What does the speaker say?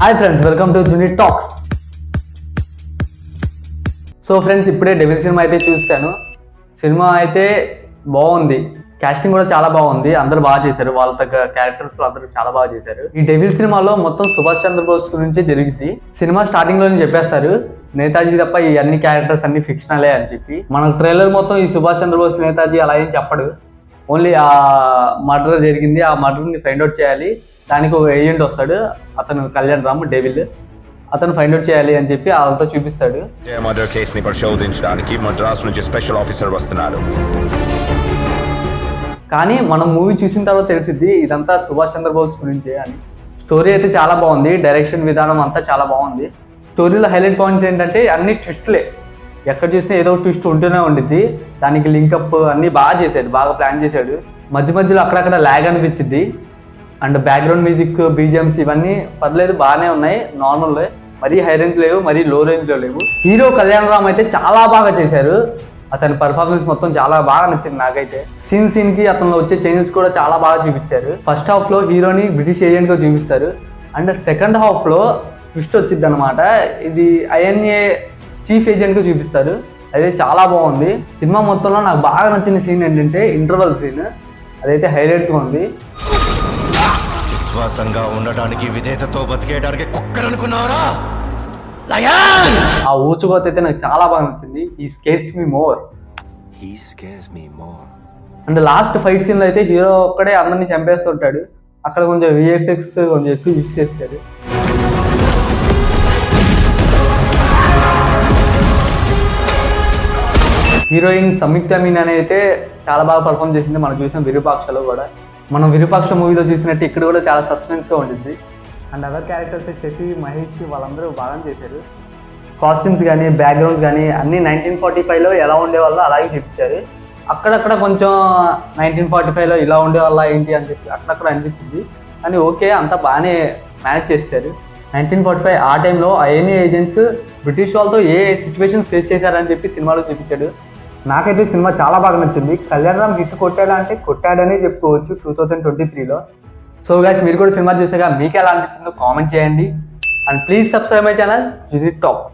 Hi friends, welcome to junior talks. So friends, ఇప్పుడే devil cinema అయితే చూశాను. Cinema అయితే బాగుంది, కాస్టింగ్ కూడా చాలా బాగుంది, అందరూ బాగా చేశారు, వాళ్ళ తగ్గ క్యారెక్టర్స్ అందరూ చాలా బాగా చేశారు. ఈ డెవిల్ సినిమాలో మొత్తం సుభాష్ చంద్రబోస్ గురించి జరిగింది. సినిమా స్టార్టింగ్ లోనే చెప్పేస్తారు, నేతాజీ తప్ప ఈ అన్ని క్యారెక్టర్స్ అన్ని ఫిక్షనలే అని చెప్పి. మనకు ట్రైలర్ మొత్తం ఈ సుభాష్ చంద్రబోస్ నేతాజీ అలా ఏం చెప్పడు, ఓన్లీ ఆ మర్డర్ జరిగింది, ఆ మర్డర్ని ఫైండ్ అవుట్ చేయాలి, దానికి ఒక ఏజెంట్ వస్తాడు, అతను కళ్యాణ్ రామ్ డెవిల్, అతను ఫైండ్ అవుట్ చేయాలి అని చెప్పి వాళ్ళతో చూపిస్తాడు. మర్డర్ కేసుని పరిశోధించడానికి మద్రాస్ నుంచి స్పెషల్ ఆఫీసర్ వస్తున్నాడు. కానీ మనం మూవీ చూసిన తర్వాత తెలిసిద్ది ఇదంతా సుభాష్ చంద్రబోస్ గురించే అని. స్టోరీ అయితే చాలా బాగుంది, డైరెక్షన్ విధానం అంతా చాలా బాగుంది. స్టోరీలో హైలైట్ పాయింట్స్ ఏంటంటే అన్ని ట్విస్ట్లే, ఎక్కడ చూసినా ఏదో ట్విస్ట్ ఉంటూనే ఉండిద్ది, దానికి లింకప్ అన్ని బాగా చేశాడు, బాగా ప్లాన్ చేశాడు. మధ్య మధ్యలో అక్కడక్కడ ల్యాగ్ అనిపించింది. అండ్ బ్యాక్గ్రౌండ్ మ్యూజిక్, బీజిఎమ్స్ ఇవన్నీ పర్లేదు, బాగానే ఉన్నాయి, నార్మల్, మరీ హై రేంజ్ లేవు, మరీ లో రేంజ్ లో లేవు. హీరో కళ్యాణ్ రామ్ అయితే చాలా బాగా చేశారు, అతని పర్ఫార్మెన్స్ మొత్తం చాలా బాగా నచ్చింది నాకైతే. సీన్ కి అతను వచ్చే చేంజెస్ కూడా చాలా బాగా చూపించారు. ఫస్ట్ హాఫ్ లో హీరోని బ్రిటిష్ ఏజెంట్ గా చూపిస్తారు, అండ్ సెకండ్ హాఫ్ లో ట్విస్ట్ వచ్చింది అనమాట, ఇది ఐఎన్ఏ చీఫ్ ఏజెంట్ గా చూపిస్తారు. అదే చాలా బాగుంది. సినిమా మొత్తంలో నాకు బాగా నచ్చిన సీన్ ఏంటంటే ఇంటర్వల్ సీన్, అదైతే హైలైట్ గా ఉంది. విశ్వాసంగా ఉండటానికి, విధేయతతో బతికేయడానికి కుక్కరనుకున్నారా? ఆ ఊచుకోత అయితే నాకు చాలా బాగా నచ్చింది. ఈ scares me more. And last fight scene లో అయితే హీరో ఒక్కడే అందరినీ చంపేస్తుంటాడు, అక్కడ కొంచెం విఎఫ్ఎక్స్ కొంచెం ఎక్కువ యూజ్ చేశారు. హీరోయిన్ సంయుక్త మీనన్ అయితే చాలా బాగా పర్ఫామ్ చేసింది. మనం చూసిన విరూపాక్షలో కూడా, మనం విరూపాక్ష మూవీలో చూసినట్టు ఇక్కడ కూడా చాలా సస్పెన్స్గా ఉంటుంది. And other characters Shashi, Mahesh వాళ్ళందరూ బాగా చేశారు. కాస్ట్యూమ్స్ కానీ, బ్యాక్గ్రౌండ్స్ కానీ అన్నీ 1945లో ఎలా ఉండేవాళ్ళో అలాగే చూపించారు. అక్కడక్కడ కొంచెం 1945లో ఇలా ఉండేవాళ్ళ ఏంటి అని చెప్పి అక్కడక్కడ అనిపించింది, కానీ ఓకే, అంతా బాగానే మేనేజ్ చేశారు. 1945 ఆ టైంలో ఐఎన్ఏ ఏజెంట్స్ బ్రిటిష్ వాళ్ళతో ఏ సిచ్యువేషన్స్ ఫేస్ చేశారని చెప్పి సినిమాలో చూపించాడు. నాకైతే సినిమా చాలా బాగా నచ్చింది. కళ్యాణ్ రామ్ హిట్ కొట్టాడా అంటే కొట్టాడనే చెప్పుకోవచ్చు 2023లో. సో గైస్, మీరు కూడా సినిమా చూసాక మీకు ఎలా అనిపించిందో కామెంట్ చేయండి, and please subscribe my channel junior talks.